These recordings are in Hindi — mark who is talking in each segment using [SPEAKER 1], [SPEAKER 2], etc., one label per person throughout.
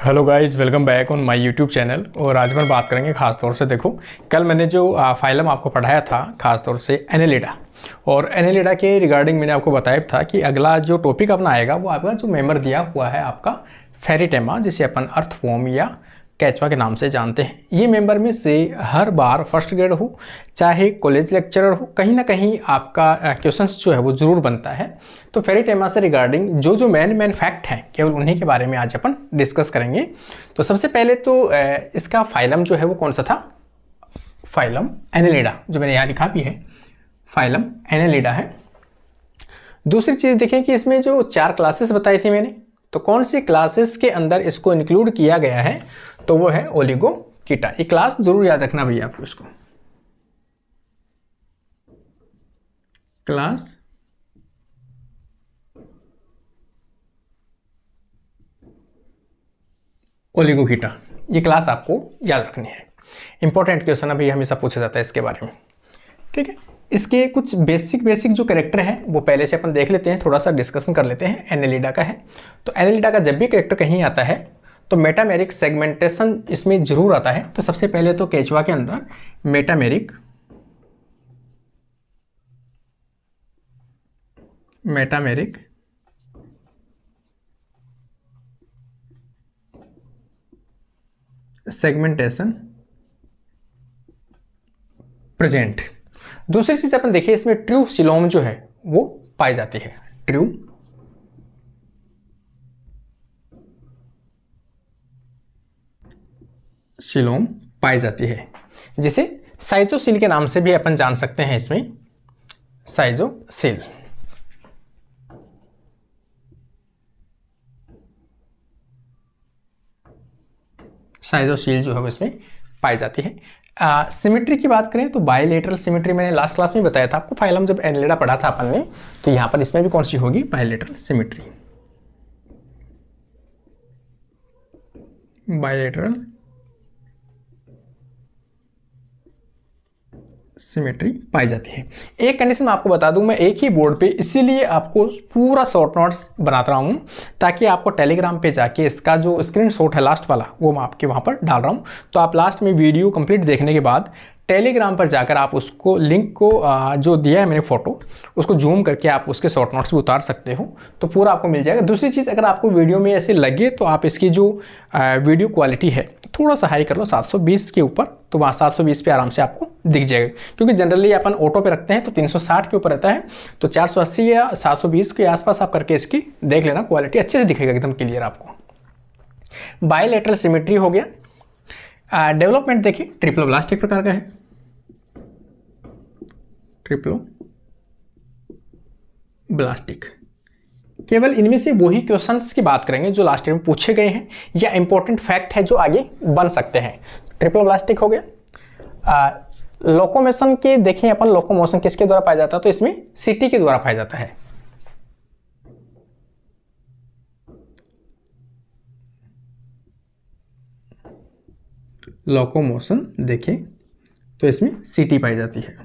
[SPEAKER 1] Hello guys, welcome back on my YouTube channel. और आज हम बात करेंगे खास तौर से, देखो कल मैंने जो फाइलम आपको पढ़ाया था खास तौर से एनेलिडा, और एनेलिडा के रिगार्डिंग मैंने आपको बताया था कि अगला जो टॉपिक अपना आएगा वो आपका जो मेंबर दिया हुआ है आपका फेरिटेमा, जिसे अपन अर्थवॉर्म या कैचवा के नाम से जानते हैं। ये मेंबर में से हर बार फर्स्ट ग्रेड हो चाहे कॉलेज लेक्चरर हो, कहीं ना कहीं आपका क्वेश्चंस जो है वो ज़रूर बनता है। तो फेरिटेमा से रिगार्डिंग जो जो मेन फैक्ट हैं केवल उन्हीं के बारे में आज अपन डिस्कस करेंगे। तो सबसे पहले तो इसका फाइलम जो है वो कौन सा था, फाइलम एनेलिडा, जो मैंने यहाँ लिखा भी है फाइलम एनेलिडा है। दूसरी चीज़ देखें कि इसमें जो 4 क्लासेस बताई थी मैंने, तो कौन सी क्लासेस के अंदर इसको इंक्लूड किया गया है, तो वो है ओलिगोकीटा। ये क्लास जरूर याद रखना भैया आपको, इसको क्लास ओलिगोकीटा, ये क्लास आपको याद रखनी है। इंपॉर्टेंट क्वेश्चन अभी हमेशा पूछा जाता है इसके बारे में, ठीक है। इसके कुछ बेसिक जो कैरेक्टर हैं वो पहले से अपन देख लेते हैं, थोड़ा सा डिस्कशन कर लेते हैं। एनेलिडा का है, तो एनेलिडा का जब भी कैरेक्टर कहीं आता है तो मेटामेरिक सेगमेंटेशन इसमें जरूर आता है। तो सबसे पहले तो केचवा के अंदर मेटामेरिक सेगमेंटेशन प्रेजेंट। दूसरी चीज अपन देखिए, इसमें ट्रू सिलोम जो है वो पाई जाती है, ट्रू सिलोम पाई जाती है, जिसे साइजोसिल के नाम से भी अपन जान सकते हैं। इसमें साइजोसिल, साइजोसिल जो है वो इसमें पाई जाती है। सिमेट्री की बात करें तो बायलेटरल सिमेट्री मैंने लास्ट क्लास में बताया था आपको, फाइलम जब एनेलिडा पढ़ा था अपन ने, तो यहाँ पर इसमें भी कौन सी होगी, बायलेटरल सिमेट्री। बायलेटरल सिमेट्री पाई जाती है। एक कंडीशन मैं आपको बता दूं, मैं एक ही बोर्ड पे इसीलिए आपको पूरा शॉर्ट नोट्स बनाता रहा हूं, ताकि आपको टेलीग्राम पे जाके इसका जो स्क्रीनशॉट है लास्ट वाला वो मैं आपके वहां पर डाल रहा हूं। तो आप लास्ट में वीडियो कंप्लीट देखने के बाद टेलीग्राम पर जाकर आप उसको लिंक को जो दिया है मैंने फोटो, उसको जूम करके आप उसके शॉर्ट नोट्स भी उतार सकते हो, तो पूरा आपको मिल जाएगा। दूसरी चीज़, अगर आपको वीडियो में ऐसे लगे तो आप इसकी जो वीडियो क्वालिटी है थोड़ा सा हाई कर लो, 720 के ऊपर, तो वहाँ 720 पे आराम से आपको दिख जाएगा। क्योंकि जनरली अपन ऑटो पे रखते हैं तो 360 के ऊपर रहता है, तो 480 या 720 के आसपास आप करके इसकी देख लेना, क्वालिटी अच्छे से दिखेगा, एकदम क्लियर आपको। बायलेटरल सिमेट्री हो गया। डेवलपमेंट देखिए, ट्रिप्लोब्लास्ट एक प्रकार का है, ट्रिप्लोब्लास्टिक। केवल इनमें से वही क्वेश्चंस की बात करेंगे जो लास्ट ईयर में पूछे गए हैं या इंपॉर्टेंट फैक्ट है जो आगे बन सकते हैं। ट्रिप्लोब्लास्टिक हो गया। लोकोमोशन के देखें अपन, लोकोमोशन किसके द्वारा पाया जाता है, तो इसमें सीटी के द्वारा पाया जाता है। लोकोमोशन देखें तो इसमें सीटी पाई जाती है,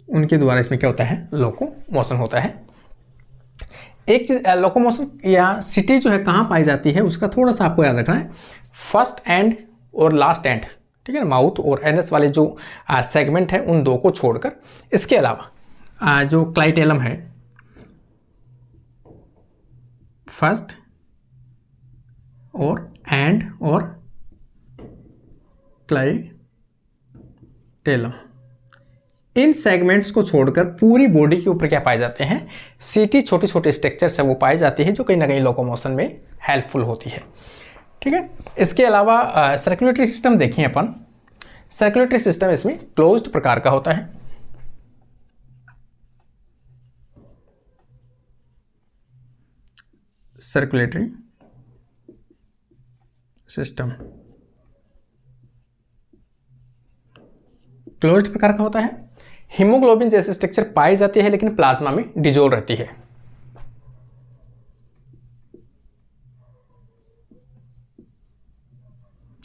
[SPEAKER 1] उनके द्वारा इसमें क्या होता है, लोकोमोशन होता है। एक चीज, लोकोमोशन या सिटी जो है कहाँ पाई जाती है उसका थोड़ा सा आपको याद रखना है, फर्स्ट एंड और लास्ट एंड, ठीक है ना, माउथ और एनएस वाले जो सेगमेंट है उन दो को छोड़कर। इसके अलावा जो क्लाइटेलम है, फर्स्ट और एंड और क्लाइटेलम, इन सेगमेंट्स को छोड़कर पूरी बॉडी के ऊपर क्या पाए जाते हैं, सीटी, छोटे छोटे स्ट्रक्चर्स है वो पाए जाते हैं, जो कहीं ना कहीं लोकोमोशन में हेल्पफुल होती है, ठीक है। इसके अलावा सर्कुलेटरी सिस्टम देखें अपन, सर्कुलेटरी सिस्टम इसमें क्लोज्ड प्रकार का होता है। सर्कुलेटरी सिस्टम क्लोज्ड प्रकार का होता है। हीमोग्लोबिन जैसे स्ट्रक्चर पाई जाती है लेकिन प्लाज्मा में डिजोल्व रहती है।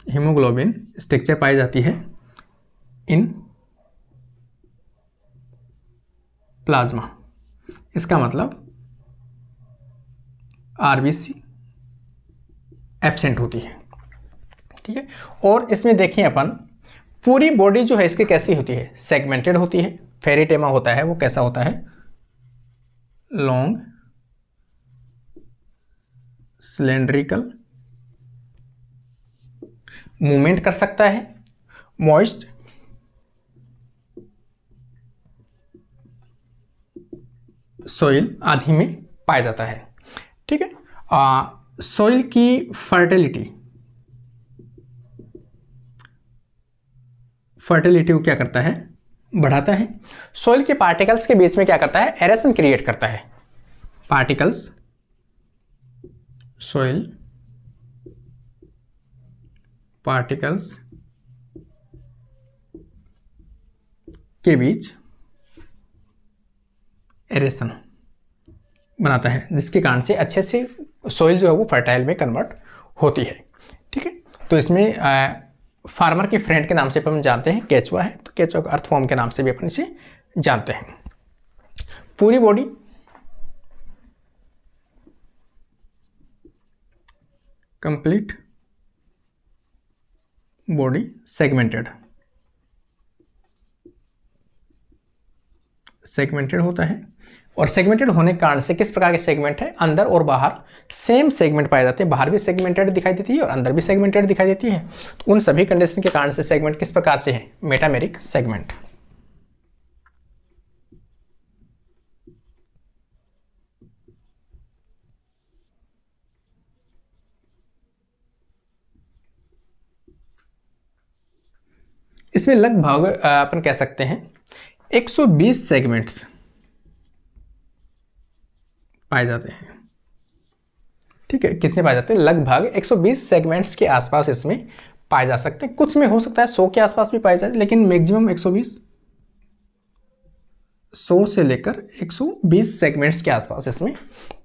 [SPEAKER 1] हीमोग्लोबिन स्ट्रक्चर पाई जाती है इन प्लाज्मा, इसका मतलब आरबीसी एब्सेंट होती है। ठीक है, और इसमें देखिए अपन पूरी बॉडी जो है इसकी कैसी होती है, सेगमेंटेड होती है। फेरिटेमा होता है वो कैसा होता है, लॉन्ग सिलेंड्रिकल, मूवमेंट कर सकता है, मॉइस्ट सोइल आदि में पाया जाता है। ठीक है, सोइल की फर्टिलिटी को क्या करता है, बढ़ाता है। सोइल के पार्टिकल्स के बीच में क्या करता है, एरेशन क्रिएट करता है। पार्टिकल्स सोइल पार्टिकल्स के बीच एरेशन बनाता है, जिसके कारण से अच्छे से सोइल जो है वो फर्टाइल में कन्वर्ट होती है। ठीक है, तो इसमें फार्मर के फ्रेंड के नाम से अपन जानते हैं, केचुआ है, तो केचुआ का अर्थवॉर्म के नाम से भी अपन इसे जानते हैं। पूरी बॉडी कंप्लीट बॉडी सेगमेंटेड होता है। और सेगमेंटेड होने के कारण से किस प्रकार के सेगमेंट है, अंदर और बाहर सेम सेगमेंट पाए जाते हैं। बाहर भी सेगमेंटेड दिखाई देती है और अंदर भी सेगमेंटेड दिखाई देती है। तो उन सभी कंडीशन के कारण से सेगमेंट किस प्रकार से है, मेटामेरिक सेगमेंट। इसमें लगभग अपन कह सकते हैं 120 सेगमेंट्स पाए जाते हैं। ठीक है, कितने पाए जाते हैं, लगभग 120 सेगमेंट्स के आसपास इसमें पाए जा सकते हैं। कुछ में हो सकता है 100 के आसपास भी पाए जाए, लेकिन मैक्सिमम 100 से लेकर 120 सेगमेंट्स के आसपास इसमें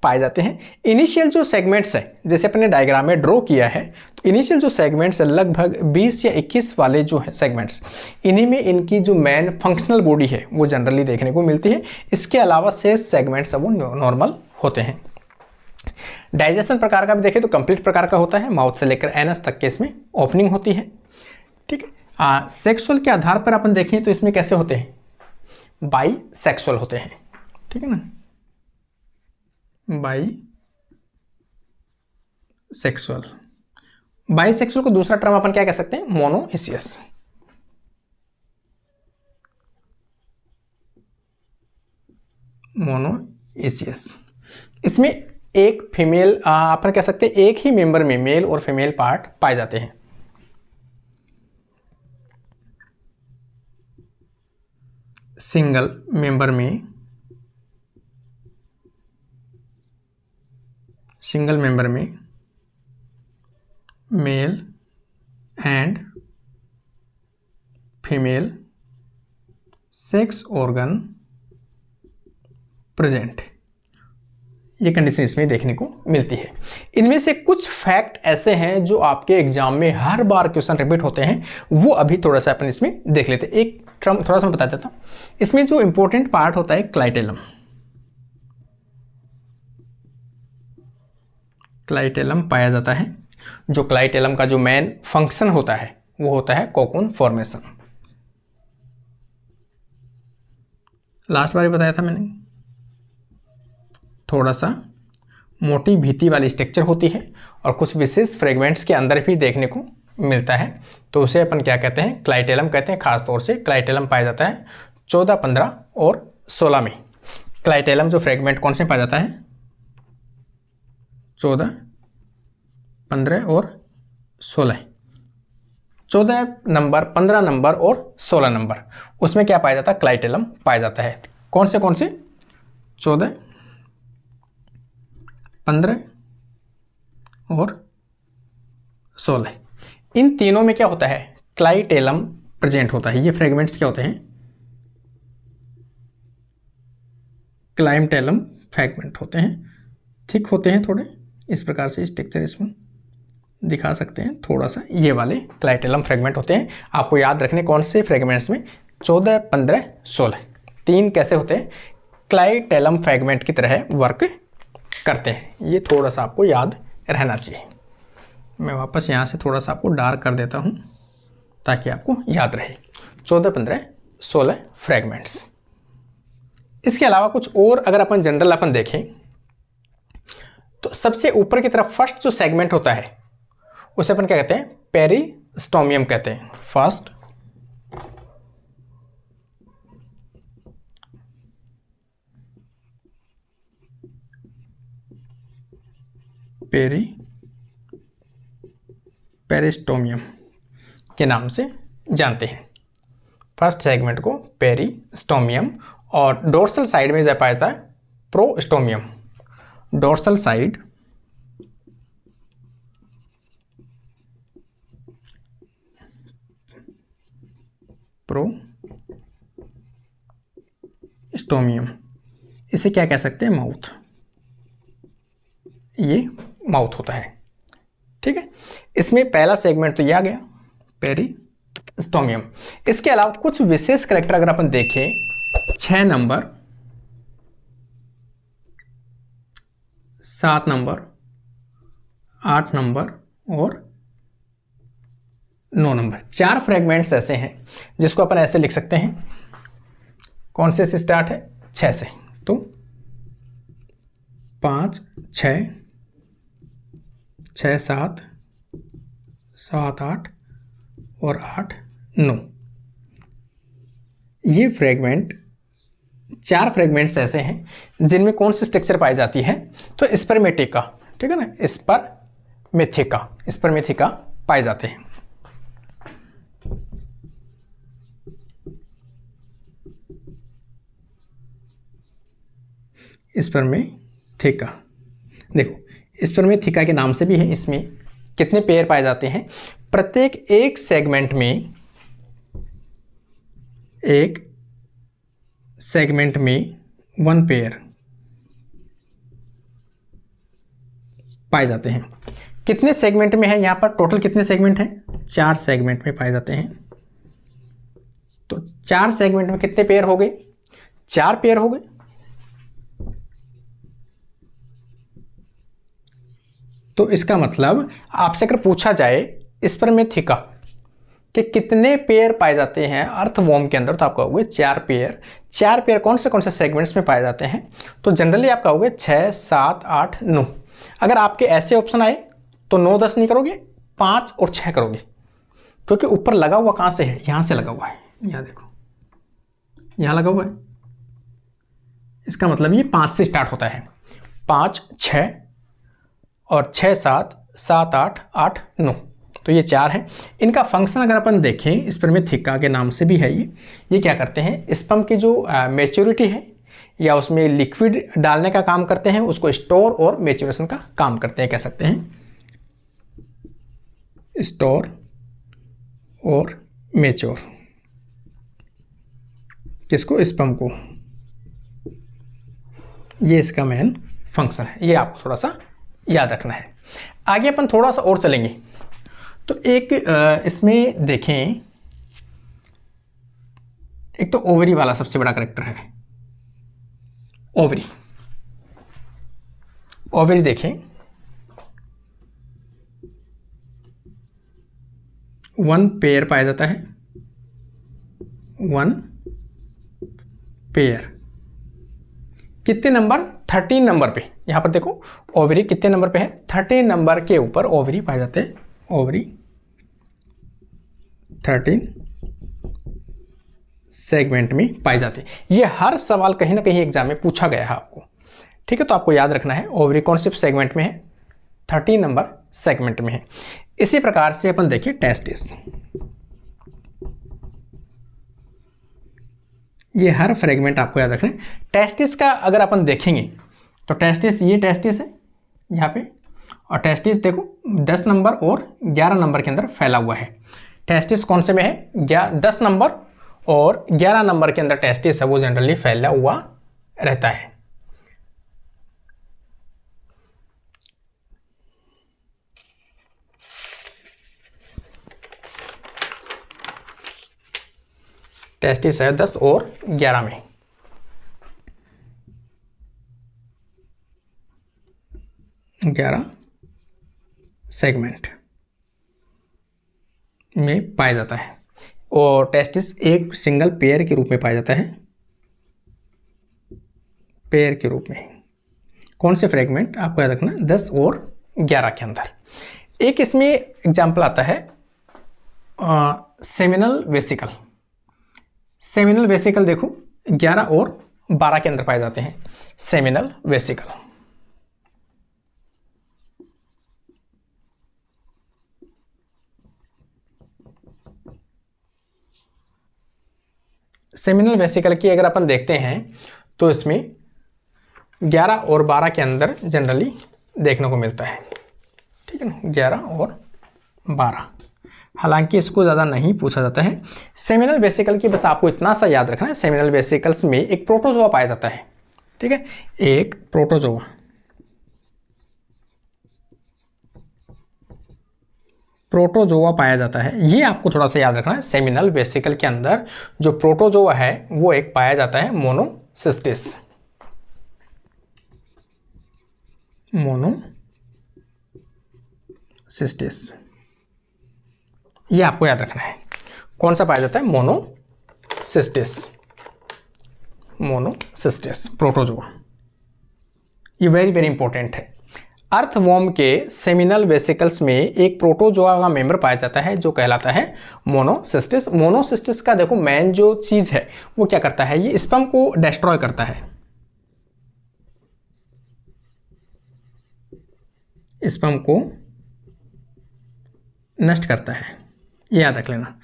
[SPEAKER 1] पाए जाते हैं। इनिशियल जो सेगमेंट्स है, जैसे अपने डायग्राम में ड्रॉ किया है, तो इनिशियल जो सेगमेंट्स है लगभग 20 या 21 वाले जो है सेगमेंट्स, इन्हीं में इनकी जो मेन फंक्शनल बॉडी है वो जनरली देखने को मिलती है। इसके अलावा शेष सेगमेंट्स वो नॉर्मल होते हैं। डाइजेशन प्रकार का भी देखें तो कंप्लीट प्रकार का होता है, माउथ से लेकर एनस तक के इसमें ओपनिंग होती है। ठीक है, सेक्सुअल के आधार पर अपन देखें तो इसमें कैसे होते हैं, बाई सेक्सुअल होते हैं। ठीक है ना, बाई सेक्सुअल को दूसरा टर्म अपन क्या कह सकते हैं, मोनोइसियस। इसमें एक फीमेल अपन कह सकते हैं, एक ही मेंबर में मेल और फीमेल पार्ट पाए जाते हैं। सिंगल मेंबर में male and female sex organ present, ये कंडीशन इसमें देखने को मिलती है। इनमें से कुछ फैक्ट ऐसे हैं जो आपके एग्जाम में हर बार क्वेश्चन रिपीट होते हैं, वो अभी थोड़ा सा अपन इसमें देख लेते हैं। एक टर्म थोड़ा सा मैं बता देता हूं, इसमें जो इंपॉर्टेंट पार्ट होता है क्लाइटेलम पाया जाता है। जो क्लाइटेलम का जो मेन फंक्शन होता है वो होता है कोकून फॉर्मेशन। लास्ट बार बताया था मैंने, थोड़ा सा मोटी भीति वाली स्ट्रक्चर होती है और कुछ विशेष फ्रेगमेंट्स के अंदर भी देखने को मिलता है, तो उसे अपन क्या कहते हैं, क्लाइटेलम कहते हैं। खासतौर से क्लाइटेलम पाया जाता है 14, 15 और 16 में। क्लाइटेलम जो फ्रेगमेंट कौन से पाया जाता है, 14, 15 और 16। 14 नंबर, 15 नंबर और 16 नंबर, उसमें क्या पाया जाता है, क्लाइटेलम पाया जाता है। कौन से 14, 15 और 16, इन तीनों में क्या होता है, क्लाइटेलम प्रेजेंट होता है। ये फ्रेगमेंट्स क्या होते हैं, क्लाइटेलम फ्रेगमेंट होते हैं। थिक होते हैं थोड़े, इस प्रकार से स्ट्रक्चर इसमें दिखा सकते हैं थोड़ा सा, ये वाले क्लाइटेलम फ्रेगमेंट होते हैं। आपको याद रखने कौन से फ्रेगमेंट्स में, 14, 15, 16, तीन कैसे होते हैं, क्लाइटेलम फ्रेगमेंट की तरह वर्क करते हैं। ये थोड़ा सा आपको याद रहना चाहिए। मैं वापस यहाँ से थोड़ा सा आपको डार्क कर देता हूँ ताकि आपको याद रहे। 14, 15, 16 फ्रेगमेंट्स। इसके अलावा कुछ और अगर अपन जनरल अपन देखें तो सबसे ऊपर की तरफ फर्स्ट जो सेगमेंट होता है उसे अपन क्या कहते हैं, पेरिस्टोमियम कहते हैं। फर्स्ट पेरिस्टोमियम के नाम से जानते हैं। फर्स्ट सेगमेंट को पेरिस्टोमियम, और डोर्सल साइड में जा पाता है प्रोस्टोमियम। डोर्सल साइड प्रोस्टोमियम, इसे क्या कह सकते हैं, माउथ। ये माउथ होता है, ठीक है। इसमें पहला सेगमेंट तो ये आ गया पेरिस्टोमियम। इसके अलावा कुछ विशेष कैरेक्टर अगर अपन देखें, 6 नंबर, 7 नंबर, 8 नंबर और 9 नंबर, 4 फ्रेगमेंट्स ऐसे हैं जिसको अपन ऐसे लिख सकते हैं। कौन से स्टार्ट है, 6 से, तो 5, 6, 6, 7, 7, 8 और 8, 9। ये फ्रेगमेंट 4 फ्रेगमेंट्स ऐसे हैं जिनमें कौन सी स्ट्रक्चर पाई जाती है, तो स्पर्मेटिका, ठीक है ना, स्पर्मेथिका पाए जाते हैं। स्पर्मेथिका, देखो स्पर्मेथिका के नाम से भी है। इसमें कितने पेयर पाए जाते हैं, प्रत्येक एक सेगमेंट में, एक सेगमेंट में 1 पेयर पाए जाते हैं। कितने सेगमेंट में है, यहां पर टोटल कितने सेगमेंट हैं, 4 सेगमेंट में पाए जाते हैं। तो 4 सेगमेंट में कितने पेयर हो गए, 4 पेयर हो गए। तो इसका मतलब आपसे अगर पूछा जाए स्पर्मेथिका कि कितने पेयर पाए जाते हैं अर्थवॉर्म के अंदर, तो आप कहोगे 4 पेयर। 4 पेयर कौन से सेगमेंट्स में पाए जाते हैं, तो जनरली आप कहोगे 6, 7, 8, 9। अगर आपके ऐसे ऑप्शन आए तो 9, 10 नहीं करोगे, 5 और 6 करोगे, क्योंकि ऊपर लगा हुआ कहां से है, यहां से लगा हुआ है। यहां देखो, यहां लगा हुआ है, इसका मतलब ये 5 से स्टार्ट होता है। 5, 6 और 6, 7, 7, 8, 8, 9, तो ये 4 हैं। इनका फंक्शन अगर अपन देखें, स्पर्मेथिका के नाम से भी है ये क्या करते हैं, स्पर्म की जो मैच्योरिटी है या उसमें लिक्विड डालने का काम करते हैं, उसको स्टोर और मैच्योरेशन का काम करते हैं, कह सकते हैं स्टोर और मैच्योर किसको, स्पर्म को। ये इसका मेन फंक्शन है, ये आपको थोड़ा सा याद रखना है। आगे अपन थोड़ा सा और चलेंगे तो एक इसमें देखें, एक तो ओवरी वाला सबसे बड़ा कैरेक्टर है, ओवरी। ओवरी देखें, 1 पेयर पाया जाता है, 1 पेयर। कितने नंबर, 13 नंबर पे। यहां पर देखो ओवरी कितने नंबर पे है, 13 नंबर के ऊपर ओवरी पाए जाते हैं। ओवरी 13 सेगमेंट में पाए जाते हैं। ये हर सवाल कहीं ना कहीं एग्जाम में पूछा गया है आपको, ठीक है। तो आपको याद रखना है ओवरी कौन से सेगमेंट में है, 13 नंबर सेगमेंट में है। इसी प्रकार से अपन देखिए टेस्टिस, ये हर फ्रेगमेंट आपको याद रखना है। टेस्टिस का अगर अपन देखेंगे तो टेस्टिस, ये टेस्टिस है यहाँ पे, और टेस्टिस देखो 10 नंबर और 11 नंबर के अंदर फैला हुआ है। टेस्टिस कौन से में है, 10 नंबर और 11 नंबर के अंदर टेस्टिस है, वो जनरली फैला हुआ रहता है। टेस्टिस है 10 और 11 में। सेगमेंट में पाया जाता है और टेस्टिस एक सिंगल पेयर के रूप में पाया जाता है, पेयर के रूप में। कौन से फ्रेगमेंट आपको याद रखना, 10 और 11 के अंदर। एक इसमें एग्जाम्पल आता है सेमिनल वेसिकल। सेमिनल वेसिकल देखो 11 और 12 के अंदर पाए जाते हैं सेमिनल वेसिकल। सेमिनल वेसिकल की अगर अपन देखते हैं तो इसमें 11 और 12 के अंदर जनरली देखने को मिलता है, ठीक है ना, 11 और 12। हालांकि इसको ज़्यादा नहीं पूछा जाता है। सेमिनल वेसिकल की बस आपको इतना सा याद रखना है, सेमिनल वेसिकल्स में एक प्रोटोजोआ पाया जाता है, ठीक है, एक प्रोटोजोआ। प्रोटोजोआ पाया जाता है, ये आपको थोड़ा सा याद रखना है। सेमिनल वेसिकल के अंदर जो प्रोटोजोआ है वो एक पाया जाता है मोनोसिस्टिस। मोनोसिस्टिस ये आपको याद रखना है। कौन सा पाया जाता है, मोनोसिस्टिस। मोनोसिस्टिस प्रोटोजोआ, ये वेरी वेरी इंपॉर्टेंट है। अर्थवॉर्म के सेमिनल वेसिकल्स में एक प्रोटोजोआ का मेंबर पाया जाता है जो कहलाता है मोनोसिस्टिस। मोनोसिस्टिस का देखो मेन जो चीज है वो क्या करता है, ये स्पर्म को डिस्ट्रॉय करता है, स्पर्म को नष्ट करता है, ये याद रख लेना।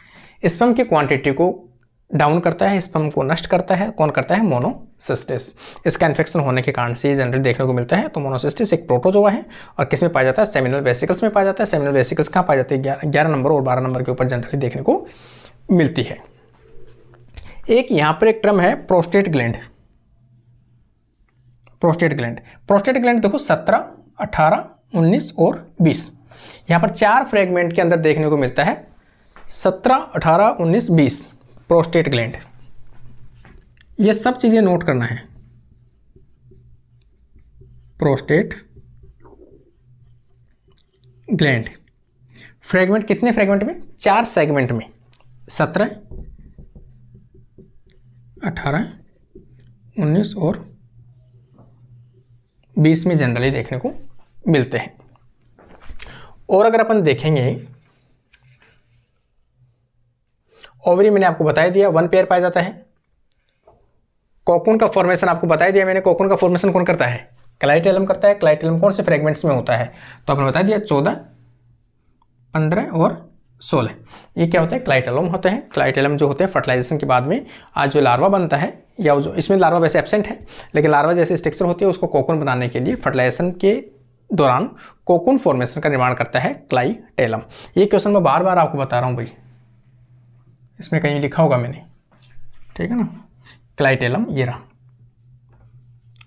[SPEAKER 1] स्पर्म की क्वांटिटी को डाउन करता है, स्पर्म को नष्ट करता है, कौन करता है, मोनोसिस्टिस। इसका इन्फेक्शन होने के कारण से जनरली देखने को मिलता है। तो मोनोसिस्टिस एक प्रोटोजोआ है और किस में पाया जाता है, सेमिनल वेसिकल्स में पाया जाता है। सेमिनल वेसिकल्स कहाँ पाए जाते हैं, 11 नंबर और 12 नंबर के ऊपर जनरली देखने को मिलती है। एक यहाँ पर एक टर्म है prostate gland. Prostate gland, prostate gland देखो 17, 18, 19 और 20, यहाँ पर 4 फ्रेगमेंट के अंदर देखने को मिलता है। 17, 18, 19, 20 प्रोस्टेट ग्लैंड। ये सब चीजें नोट करना है। प्रोस्टेट ग्लैंड फ्रेगमेंट कितने फ्रेगमेंट में, 4 सेगमेंट में, 17, 18, 19 और 20 में जनरली देखने को मिलते हैं। और अगर अपन देखेंगे ओवरी, मैंने आपको बता दिया 1 पेयर पाया जाता है। कोकून का फॉर्मेशन आपको बता दिया मैंने, कोकून का फॉर्मेशन कौन करता है, क्लाइटेलम करता है। क्लाइटेलम कौन से फ्रेगमेंट्स में होता है, तो आपने बता दिया 14, 15 और 16। ये क्या होता है, क्लाइटेलम होते हैं। क्लाइटेलम जो होते हैं फर्टिलाइजेशन के बाद में आज जो लार्वा बनता है, या जो इसमें लार्वा वैसे एब्सेंट है, लेकिन लार्वा जैसे स्ट्रक्चर होती है उसको कोकून बनाने के लिए फर्टिलाइजेशन के दौरान कोकून फॉर्मेशन का निर्माण करता है क्लाइटेलम। ये क्वेश्चन मैं बार बार आपको बता रहा हूँ भाई, इसमें कहीं लिखा होगा मैंने, ठीक है ना। क्लाइटेलम ये रहा,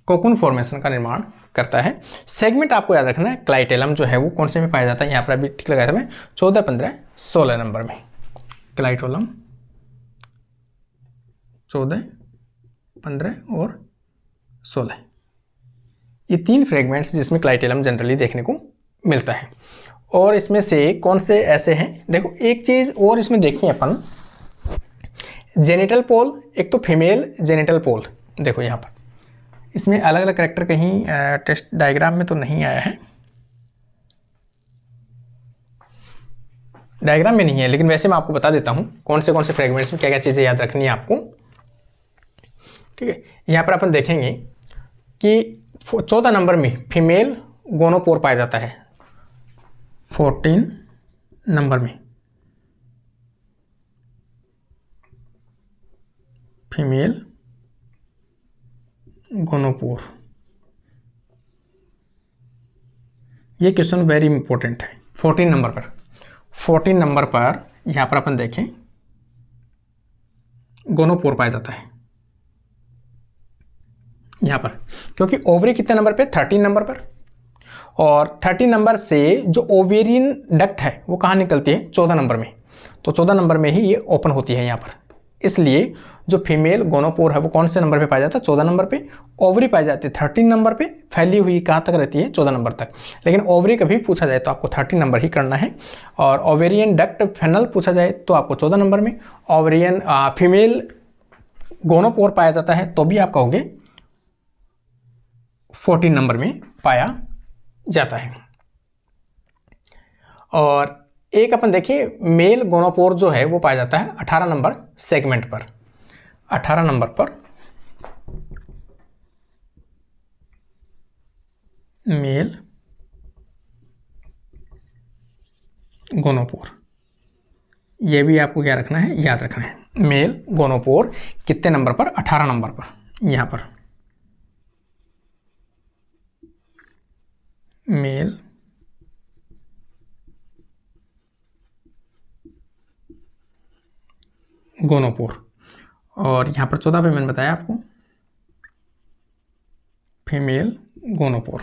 [SPEAKER 1] कोकून फॉर्मेशन का निर्माण करता है। सेगमेंट आपको याद रखना है, क्लाइटेलम जो है वो कौन से में पाया जाता है, यहाँ पर अभी ठीक लगाया था मैं, 14, 15, 16 नंबर में। क्लाइटेलम 14, 15 और 16, ये 3 फ्रेगमेंट्स जिसमें क्लाइटेलम जनरली देखने को मिलता है। और इसमें से कौन से ऐसे हैं, देखो एक चीज़ और इसमें देखें अपन, जेनिटल पोल, एक तो फीमेल जेनिटल पोल। देखो यहाँ पर इसमें अलग अलग कैरेक्टर कहीं टेस्ट डायग्राम में तो नहीं आया है, डायग्राम में नहीं है, लेकिन वैसे मैं आपको बता देता हूँ कौन से फ्रेगमेंट्स में क्या क्या चीज़ें याद रखनी है आपको, ठीक है। यहाँ पर अपन देखेंगे कि 14 नंबर में फीमेल गोनोपोर पाया जाता है। 14 नंबर में फीमेल गोनोपोर। ये क्वेश्चन वेरी इंपॉर्टेंट है। 14 नंबर पर यहां पर अपन देखें गोनोपोर पाया जाता है यहां पर, क्योंकि ओवरी कितने नंबर पे, 13 नंबर पर, और 13 नंबर से जो ओवेरियन डक्ट है वो कहाँ निकलती है, 14 नंबर में। तो 14 नंबर में ही ये ओपन होती है यहाँ पर, इसलिए जो फीमेल गोनोपोर है वो कौन से नंबर पे पाया जाता है? 14 नंबर पे। ओवरी पाई जाती है 13 नंबर पे, फैली हुई कहाँ तक रहती है? 14 नंबर तक। लेकिन ओवरी कभी पूछा जाए तो आपको 13 नंबर ही करना है, और ओवेरियन डक्ट फेनल पूछा जाए तो आपको 14 नंबर में। ओवेरियन फीमेल गोनोपोर पाया जाता है तो भी आप कहोगे 14 नंबर में पाया जाता है। और एक अपन देखिए मेल गोनोपोर जो है वो पाया जाता है 18 नंबर सेगमेंट पर। 18 नंबर पर मेल गोनोपोर, ये भी आपको क्या रखना है? याद रखना है। मेल गोनोपोर कितने नंबर पर? 18 नंबर पर। यहां पर मेल गोनोपोर, और यहां पर 14 पे मैंने बताया आपको फीमेल गोनोपोर।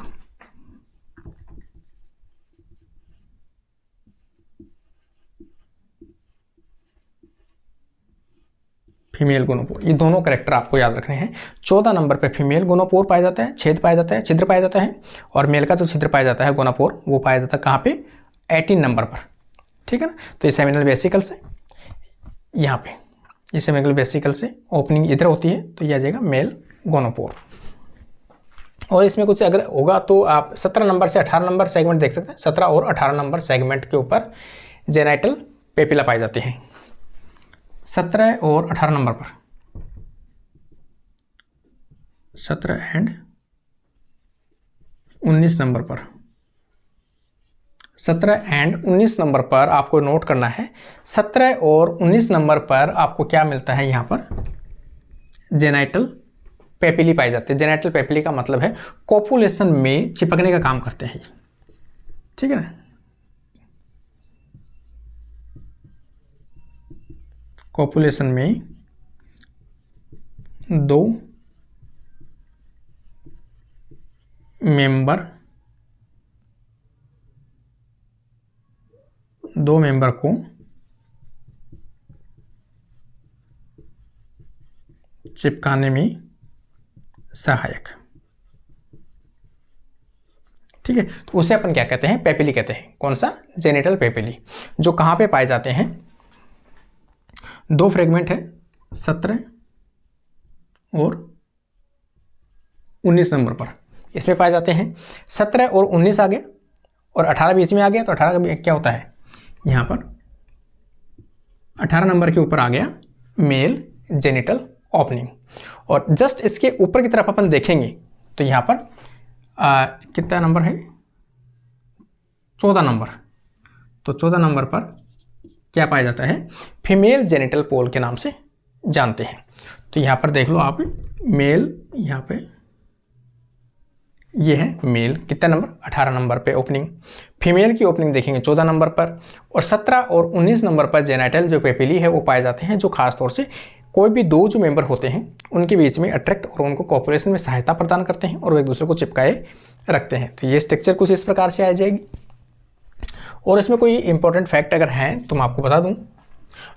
[SPEAKER 1] फीमेल गोनोपोर, ये दोनों करेक्टर आपको याद रखने हैं। 14 नंबर पे फीमेल गोनोपोर पाया जाता है, छेद पाया जाता है, छिद्र पाया जाता है, और मेल का जो छिद्र पाया जाता है गोनोपोर वो पाया जाता है कहाँ पे? 18 नंबर पर। ठीक है ना। तो ये सेमिनल वेसिकल्स है यहाँ पे, ये सेमिनल वेसिकल से ओपनिंग इधर होती है, तो ये आ जाएगा मेल गोनोपोर। और इसमें कुछ अगर होगा तो आप 17 नंबर से 18 नंबर सेगमेंट देख सकते हैं। 17 और 18 नंबर सेगमेंट के ऊपर जेनाइटल पेपिला पाई जाती है। 17 और 18 नंबर पर, 17 एंड 19 नंबर पर, 17 एंड 19 नंबर पर आपको नोट करना है। 17 और 19 नंबर पर आपको क्या मिलता है? यहां पर जेनाइटल पेपिली पाई जाती है। जेनाइटल पेपिली का मतलब है कोपुलेशन में चिपकने का काम करते हैं। ठीक है ना। कोपुलेशन में दो मेंबर को चिपकाने में सहायक। ठीक है, तो उसे अपन क्या कहते हैं? पेपिली कहते हैं। कौन सा? जेनिटल पेपिली, जो कहां पे पाए जाते हैं? दो फ्रेगमेंट है, 17 और 19 नंबर पर, इसमें पाए जाते हैं। 17 और 19 आ गया और 18 बीच में आ गया, तो 18 का क्या होता है? यहां पर 18 नंबर के ऊपर आ गया मेल जेनिटल ओपनिंग। और जस्ट इसके ऊपर की तरफ अपन देखेंगे तो यहां पर कितना नंबर है? 14 नंबर। तो 14 नंबर पर क्या पाया जाता है? फीमेल जेनिटल पोल के नाम से जानते हैं। तो यहां पर देख लो आप, मेल यहां पे ये है मेल, कितना नंबर? 18 नंबर पे ओपनिंग। फीमेल की ओपनिंग देखेंगे 14 नंबर पर, और 17 और 19 नंबर पर जेनाइटल जो पेपिली है वो पाए जाते हैं, जो खासतौर से कोई भी दो जो मेंबर होते हैं उनके बीच में अट्रैक्ट और उनको कॉपुलेशन में सहायता प्रदान करते हैं और वो एक दूसरे को चिपकाए रखते हैं। तो ये स्ट्रक्चर कुछ इस प्रकार से आ जाएगी। और इसमें कोई इंपॉर्टेंट फैक्ट अगर हैं तो मैं आपको बता दूं।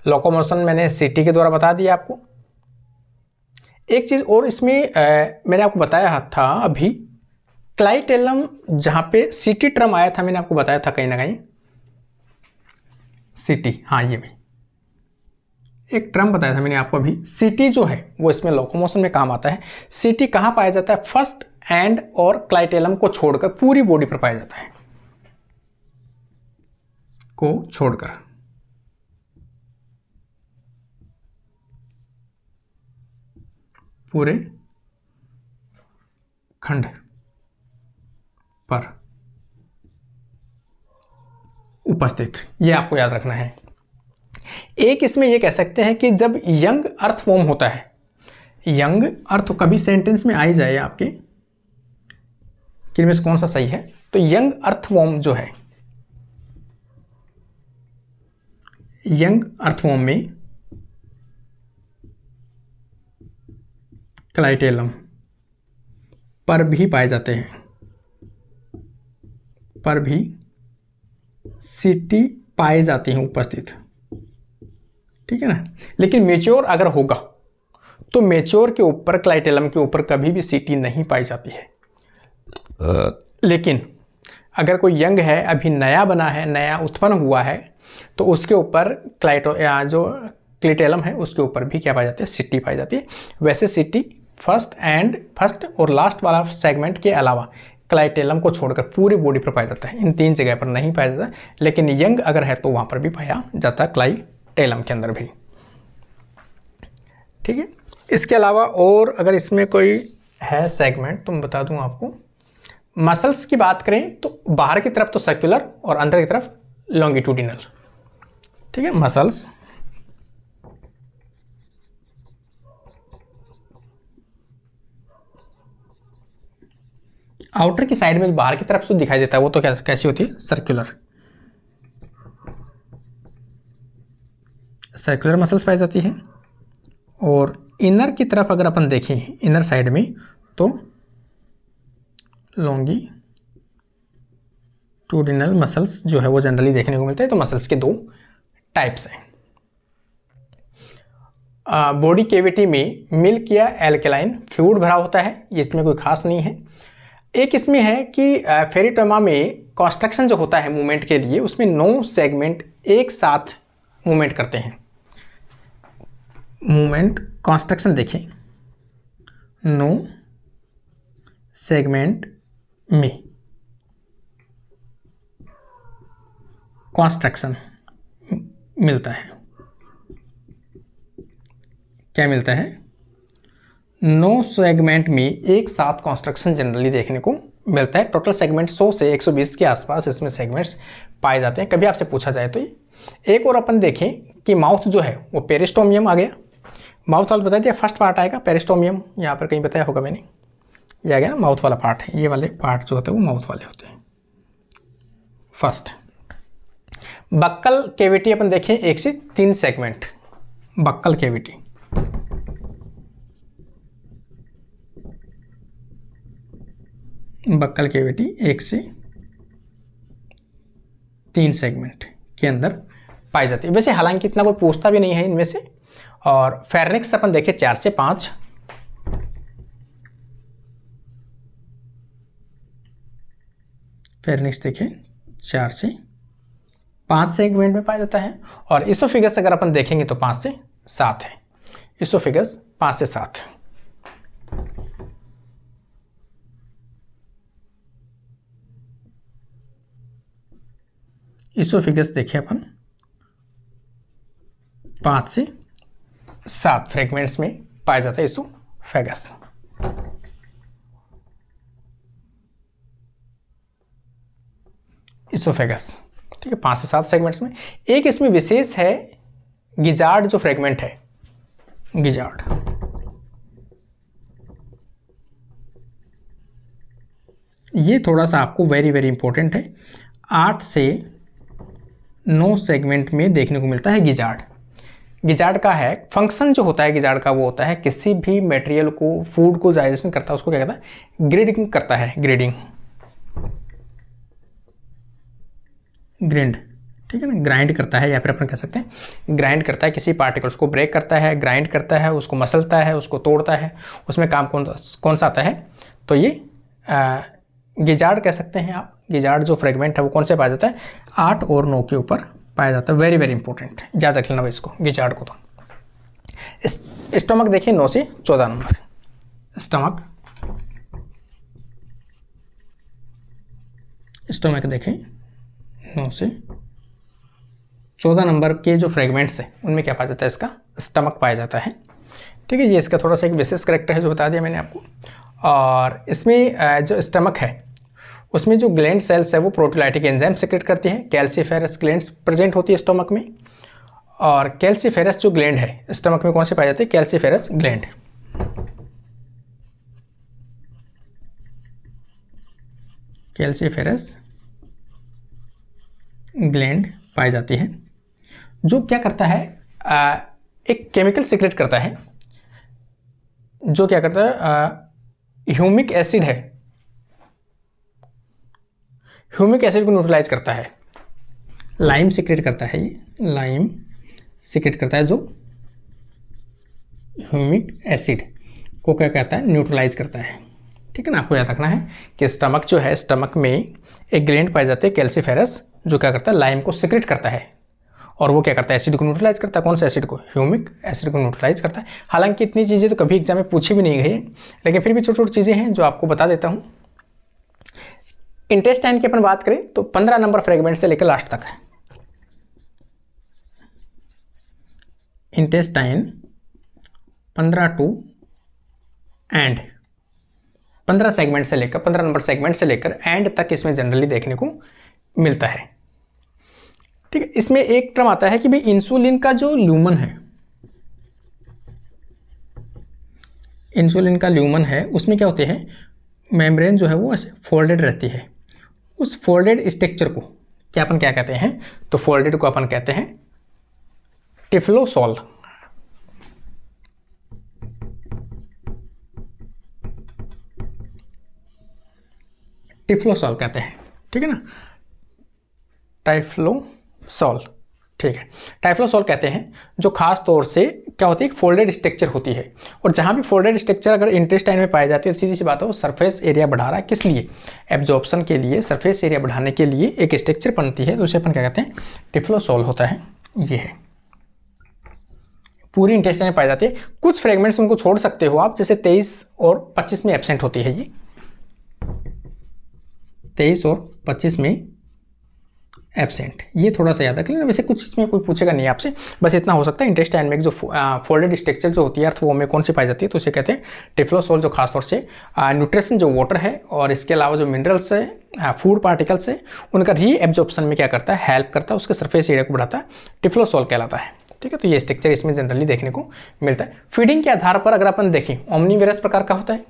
[SPEAKER 1] लोकोमोशन मैंने सीटी के द्वारा बता दिया आपको। एक चीज़ और इसमें मैंने आपको बताया था अभी, क्लाइटेलम जहां पे सीटी टर्म आया था, मैंने आपको बताया था कहीं ना कहीं सीटी, हाँ ये भी एक टर्म बताया था मैंने आपको अभी। सीटी जो है वो इसमें लोकोमोशन में काम आता है। सीटी कहां पाया जाता है? फर्स्ट एंड और क्लाइटेलम को छोड़कर पूरी बॉडी पर पाया जाता है, को छोड़कर। पूरे खंड पर उपस्थित, ये आपको याद रखना है। एक इसमें ये कह सकते हैं कि जब यंग अर्थ फॉर्म होता है, यंग अर्थ कभी सेंटेंस में आ ही जाए आपके कि इनमें से कौन सा सही है, तो यंग अर्थवॉर्म जो है, यंग अर्थवॉर्म में क्लाइटेलम पर भी पाए जाते हैं, पर भी सीटी पाए जाती हैं उपस्थित। ठीक है ना। लेकिन मेच्योर अगर होगा तो मेच्योर के ऊपर, क्लाइटेलम के ऊपर कभी भी सीटी नहीं पाई जाती है। लेकिन अगर कोई यंग है, अभी नया बना है, नया उत्पन्न हुआ है, तो उसके ऊपर जो क्लिटेलम है उसके ऊपर भी क्या पाई जाती है, सिटी पाई जाती है। वैसे सिटी फर्स्ट और लास्ट वाला सेगमेंट के अलावा क्लाइटेलम को छोड़कर पूरी बॉडी पर पाया जाता है। इन 3 जगह पर नहीं पाया जाता, लेकिन यंग अगर है तो वहाँ पर भी पाया जाता है, क्लाइटेलम के अंदर भी। ठीक है। इसके अलावा और अगर इसमें कोई है सेगमेंट तो मैं बता दूं आपको। मसल्स की बात करें तो बाहर की तरफ तो सर्कुलर और अंदर की तरफ लॉन्गिट्यूडिनल। ठीक है, मसल्स आउटर की साइड में बाहर की तरफ से दिखाई देता है वो तो कैसी होती है, सर्कुलर मसल्स पाई जाती है। और इनर की तरफ अगर अपन देखें, इनर साइड में, तो लॉन्गिट्यूडिनल मसल्स जो है वो जनरली देखने को मिलते हैं। तो मसल्स के 2 टाइप्स हैं। बॉडी कैविटी में मिल्क या एल्कलाइन फ्लूइड भरा होता है, इसमें कोई खास नहीं है। एक इसमें है कि फेरिटोमा में कंस्ट्रक्शन जो होता है मूवमेंट के लिए, उसमें 9 सेगमेंट एक साथ मूवमेंट करते हैं। मूवमेंट कंस्ट्रक्शन देखें, 9 सेगमेंट में कंस्ट्रक्शन मिलता है। क्या मिलता है? 9 सेगमेंट में एक साथ कंस्ट्रक्शन जनरली देखने को मिलता है। टोटल सेगमेंट 100 से 120 के आसपास इसमें सेगमेंट्स पाए जाते हैं। कभी आपसे पूछा जाए तो एक और अपन देखें कि माउथ जो है वो पेरिस्टोमियम आ गया। माउथ वाला बता दिया, फर्स्ट पार्ट आएगा पेरिस्टोमियम, यहाँ पर कहीं बताया होगा मैंने, ये आ गया ना माउथ वाला पार्ट है। ये वाले पार्ट जो होते हैं वो माउथ वाले होते हैं फर्स्ट। बक्कल कैविटी अपन देखें 1 से 3 segment. Buccal cavity buccal cavity 1 से 3 सेगमेंट के अंदर पाई जाती है। वैसे हालांकि इतना कोई पूछता भी नहीं है इनमें से। और फेरनिक्स अपन देखें 4 से 5। फेरनिक्स देखें 4 से 5 सेगमेंट में पाया जाता है। और इसोफिगस अगर अपन देखेंगे तो 5 से 7 है। इसोफिगस 5 से 7। इसोफिगस देखें अपन 5 से 7 फ्रेगमेंट्स में पाया जाता है इसोफेगस। इसोफेगस ठीक है, 5 से 7 सेगमेंट्स में। एक इसमें विशेष है गिजार्ड जो फ्रेगमेंट है, गिजार्ड। ये थोड़ा सा आपको वेरी वेरी इंपॉर्टेंट है। 8 से 9 सेगमेंट में देखने को मिलता है गिजार्ड। गिजार्ड का है फंक्शन जो होता है गिजार्ड का, वो होता है किसी भी मटेरियल को, फूड को डाइजेशन करता है, उसको क्या कहता है, ग्रेडिंग करता है। ग्रेडिंग, ग्रिंड, ठीक है ना, ग्राइंड करता है, या फिर अपन कह सकते हैं ग्राइंड करता है। किसी पार्टिकल्स को ब्रेक करता है, ग्राइंड करता है, उसको मसलता है, उसको तोड़ता है। उसमें काम कौन सा आता है? तो ये गिजार्ड कह सकते हैं आप। गिजार्ड जो फ्रेगमेंट है वो कौन से पाया जाता है? 8 और 9 के ऊपर पाया जाता है। वेरी वेरी इंपॉर्टेंट, याद रख लेना भाई इसको, गिजार्ड को। तो स्टमक देखिए 9 से 14 नंबर। स्टमक देखें 9 से 14 नंबर के जो फ्रेगमेंट्स हैं उनमें क्या पाया जाता है? इसका स्टमक पाया जाता है। ठीक है, ये इसका थोड़ा सा एक विशेष करैक्टर है जो बता दिया मैंने आपको। और इसमें जो स्टमक है उसमें जो ग्लैंड सेल्स है वो प्रोटीलाइटिक एंजाइम सेक्रेट करती हैं। कैल्सीफेरस ग्लैंड्स प्रेजेंट होती है स्टमक में। और कैल्सीफेरस जो ग्लैंड है स्टमक में कौन से पाए जाते हैं? Calciferous gland. कैल्सीफेरस ग्लैंड पाई जाती है, जो क्या करता है, एक केमिकल सीक्रेट करता है जो क्या करता है, ह्यूमिक एसिड है, ह्यूमिक एसिड को न्यूट्रलाइज करता है। लाइम सीक्रेट करता है, ये लाइम सीक्रेट करता है, जो ह्यूमिक एसिड को क्या कहता है, न्यूट्रलाइज करता है। ठीक है ना, आपको याद रखना है कि स्टमक जो है, स्टमक में एक ग्लैंड पाई जाती है कैल्सीफेरस, जो क्या करता है, लाइम को सीक्रेट करता है और वो क्या करता है, एसिड को न्यूट्रलाइज करता है। कौन सा एसिड को, ह्यूमिक एसिड को न्यूट्रलाइज करता है। हालांकि इतनी चीज़ें तो कभी एग्जाम में पूछी भी नहीं गई है, लेकिन फिर भी छोटी छोटी चीज़ें हैं जो आपको बता देता हूँ। इंटेस्टाइन की अपन बात करें तो 15 नंबर फ्रेगमेंट से लेकर लास्ट तक है। इंटेस्टाइन 15 टू एंड 15 सेगमेंट से लेकर 15 नंबर सेगमेंट से लेकर एंड तक इसमें जनरली देखने को मिलता है। ठीक है, इसमें एक टर्म आता है कि भाई इंसुलिन का जो ल्यूमन है, इंसुलिन का ल्यूमन है, उसमें क्या होते हैं, मेम्ब्रेन जो है वो ऐसे फोल्डेड रहती है। उस फोल्डेड स्ट्रक्चर को क्या अपन क्या कहते हैं, तो फोल्डेड को अपन कहते हैं टिफ्लोसोल। टिफ्लोसोल कहते हैं। ठीक है ना, टाइफ्लोसोल। ठीक है, टाइफ्लोसोल कहते हैं, जो खास तौर से क्या होती है, एक फोल्डेड स्ट्रक्चर होती है। और जहां भी फोल्डेड स्ट्रक्चर अगर इंटेस्टाइन में पाई जाती है तो सीधी सी बात है वो सरफेस एरिया बढ़ा रहा है। किस लिए, एब्जॉर्प्शन के लिए, सरफेस एरिया बढ़ाने के लिए एक स्ट्रक्चर बनती है, तो उसे अपन क्या कहते हैं, टिफ्लोसोल होता है। ये है, पूरी इंटेस्टाइन में पाई जाती है। कुछ फ्रेगमेंट्स उनको छोड़ सकते हो आप, जैसे 23 और 25 में एब्सेंट होती है। ये 23 और 25 में एब्सेंट, ये थोड़ा सा याद रख लेना। वैसे कुछ इसमें कोई पूछेगा नहीं आपसे, बस इतना हो सकता है। इंटेस्टाइन में जो फोल्डेड स्ट्रक्चर जो होती है अर्थवॉर्म में कौन सी पाई जाती है, तो उसे कहते हैं टिफ्लोसोल, जो खासतौर से न्यूट्रिशन जो वाटर है और इसके अलावा जो मिनरल्स है, फूड पार्टिकल्स है, उनका री एब्जॉर्प्शन में क्या करता है, हेल्प करता है, उसके सरफेस एरिया को बढ़ाता है, टिफ्लोसोल कहलाता है। ठीक है, तो ये स्ट्रक्चर इसमें जनरली देखने को मिलता है। फीडिंग के आधार पर अगर अपन देखें, ओमनीवेरस प्रकार का होता है।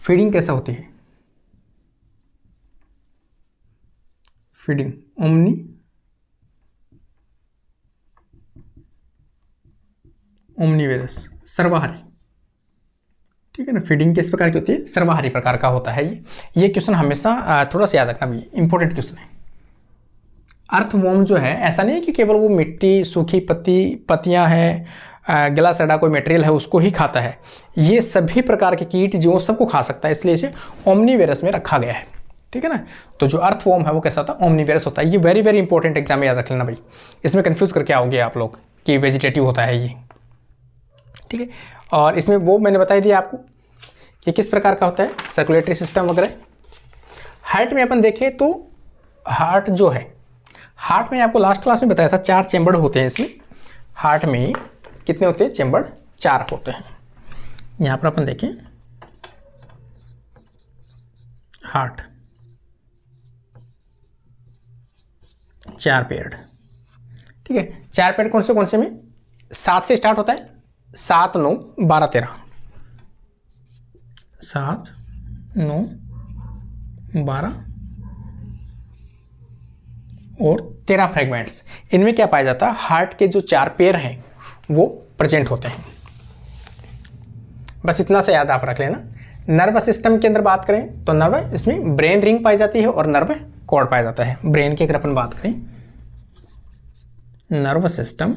[SPEAKER 1] फीडिंग कैसा होती है, फीडिंग ओमनीवेरस, सर्वाहारी। ठीक है ना, फीडिंग किस प्रकार की होती है, सर्वाहारी प्रकार का होता है। ये क्वेश्चन हमेशा थोड़ा सा याद रखना भी, इंपॉर्टेंट क्वेश्चन है। अर्थवॉर्म जो है, ऐसा नहीं है कि केवल वो मिट्टी, सूखी पत्तियां हैं, गला सड़ा कोई मटेरियल है उसको ही खाता है। ये सभी प्रकार के कीट जीवों सबको खा सकता है, इसलिए इसे ओमनीवेरस में रखा गया है। ठीक है ना, तो जो अर्थवॉर्म है वो कैसा होता है, ओमनीवेरस होता है। ये वेरी वेरी इंपॉर्टेंट एग्जाम में याद रख लेना भाई, इसमें कंफ्यूज करके आओगे आप लोग कि वेजिटेटिव होता है ये। ठीक है, और इसमें वो मैंने बता दिया आपको कि किस प्रकार का होता है, सर्कुलेटरी सिस्टम वगैरह। हार्ट में अपन देखें तो हार्ट जो है, हार्ट में आपको लास्ट क्लास में बताया था 4 चैम्बर होते हैं इसमें। हार्ट में कितने होते हैं, चैम्बर 4 होते हैं। यहाँ पर अपन देखें हार्ट 4 पेयर। ठीक है, 4 पेयर कौन से में, 7 से स्टार्ट होता है, 7, 9, 12, 13, 7, 9, 12 और 13 फ्रेगमेंट्स। इनमें क्या पाया जाता है, हार्ट के जो 4 पेयर हैं वो प्रेजेंट होते हैं। बस इतना से याद आप रख लेना। नर्वस सिस्टम के अंदर बात करें तो नर्व, इसमें ब्रेन रिंग पाई जाती है और नर्व कॉर्ड पाया जाता है। ब्रेन की अगर अपन बात करें, नर्वस सिस्टम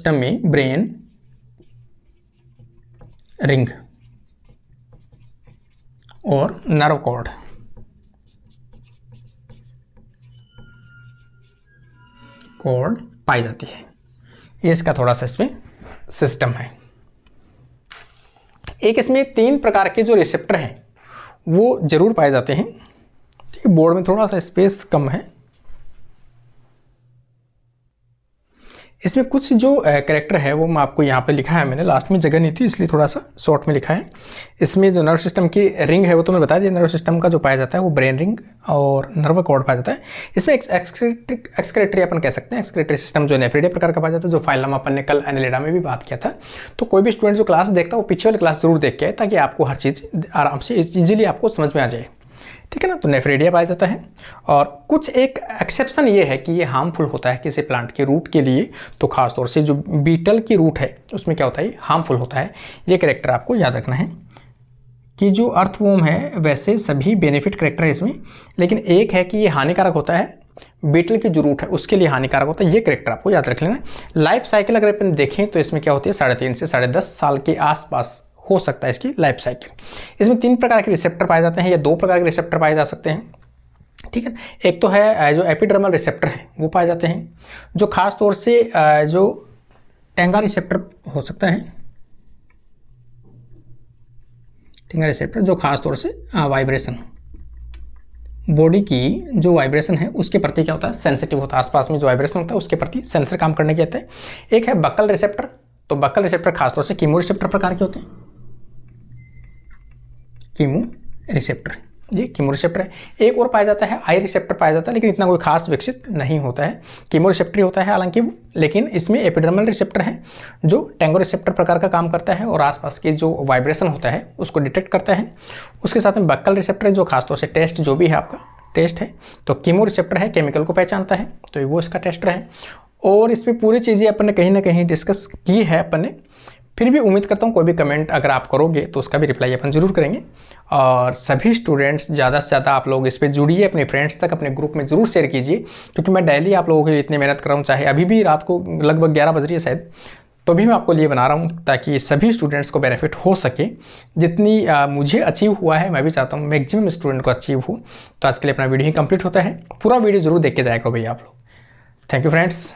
[SPEAKER 1] में ब्रेन रिंग और नर्व कॉर्ड, पाई जाती है। ये इसका थोड़ा सा इसमें सिस्टम है। एक इसमें 3 प्रकार के जो रिसेप्टर हैं वो जरूर पाए जाते हैं। ठीक है, बोर्ड में थोड़ा सा स्पेस कम है। इसमें कुछ जो कैरेक्टर है वो मैं आपको यहाँ पे लिखा है, मैंने लास्ट में जगह नहीं थी इसलिए थोड़ा सा शॉर्ट में लिखा है। इसमें जो नर्व सिस्टम की रिंग है वो तो मैं बता दिया, नर्व सिस्टम का जो पाया जाता है वो ब्रेन रिंग और नर्व कॉर्ड पाया जाता है। इसमें एक्सक्रेटरी अपन कह सकते हैं, एक्सक्रेटरी सिस्टम जो नेफ्रिडे प्रकार का पाया जाता है, जो फाइलम अपन ने कल एनेलिडा में भी बात किया था। तो कोई भी स्टूडेंट जो क्लास देखता है वो पीछे वाली क्लास जरूर देख के आए, ताकि आपको हर चीज़ आराम से ईजिली आपको समझ में आ जाए। ठीक है ना, तो नेफ्रेडिया पाया जाता है। और कुछ एक एक्सेप्शन ये है कि ये हार्मफुल होता है किसी प्लांट के रूट के लिए, तो खासतौर से जो बीटल की रूट है उसमें क्या होता है, हार्मफुल होता है। ये कैरेक्टर आपको याद रखना है कि जो अर्थवॉर्म है वैसे सभी बेनिफिट कैरेक्टर है इसमें, लेकिन एक है कि ये हानिकारक होता है बीटल की जो रूट है उसके लिए हानिकारक होता है। ये करेक्टर आपको याद रख लेना। लाइफ साइकिल अगर अपन देखें तो इसमें क्या होती है 3.5 से 10.5 साल के आसपास हो सकता है इसकी लाइफ साइकिल। इसमें 3 प्रकार के रिसेप्टर पाए जाते हैं या 2 प्रकार के रिसेप्टर पाए जा सकते हैं, ठीक है। एक तो है जो एपिडर्मल रिसेप्टर है वो पाए जाते हैं, जो खास तौर से जो टेंगा रिसेप्टर हो सकता है, टेंगा रिसेप्टर जो खास तौर से वाइब्रेशन, बॉडी की जो वाइब्रेशन है उसके प्रति क्या होता है सेंसिटिव होता है, आसपास में जो वाइब्रेशन होता है उसके प्रति सेंसर काम करने के होते हैं। एक है बक्कल रिसेप्टर, तो बक्कल रिसेप्टर खासतौर से कीमो रिसेप्टर प्रकार के होते हैं, कीमो रिसेप्टर, ये कीमो रिसेप्टर है। एक और पाया जाता है आई रिसेप्टर पाया जाता है, लेकिन इतना कोई खास विकसित नहीं होता है, कीमो रिसेप्टर होता है हालांकि, लेकिन इसमें एपिडर्मल रिसेप्टर है जो टेंगो रिसेप्टर प्रकार का काम करता है और आसपास के जो वाइब्रेशन होता है उसको डिटेक्ट करता है। उसके साथ में बक्कल रिसेप्टर है जो खासतौर से टेस्ट जो भी है आपका टेस्ट है, तो कीमो रिसेप्टर है केमिकल को पहचानता है, तो वो इसका टेस्टर है। और इस पर पूरी चीज़ें अपन ने कहीं ना कहीं डिस्कस की है अपन ने, फिर भी उम्मीद करता हूँ कोई भी कमेंट अगर आप करोगे तो उसका भी रिप्लाई अपन जरूर करेंगे। और सभी स्टूडेंट्स ज़्यादा से ज़्यादा आप लोग इस पर जुड़िए, अपने फ्रेंड्स तक अपने ग्रुप में ज़रूर शेयर कीजिए, क्योंकि मैं डेली आप लोगों के लिए इतनी मेहनत कर रहा हूँ, चाहे अभी भी रात को लगभग 11 बज रही है शायद, तो भी मैं आपको लिए बना रहा हूँ ताकि सभी स्टूडेंट्स को बेनिफिट हो सके। जितनी मुझे अचीव हुआ है मैं भी चाहता हूँ मैक्सिमम स्टूडेंट को अचीव हो। तो आज के लिए अपना वीडियो ही कंप्लीट होता है, पूरा वीडियो जरूर देख के जाया करो भैया आप लोग। Thank you friends.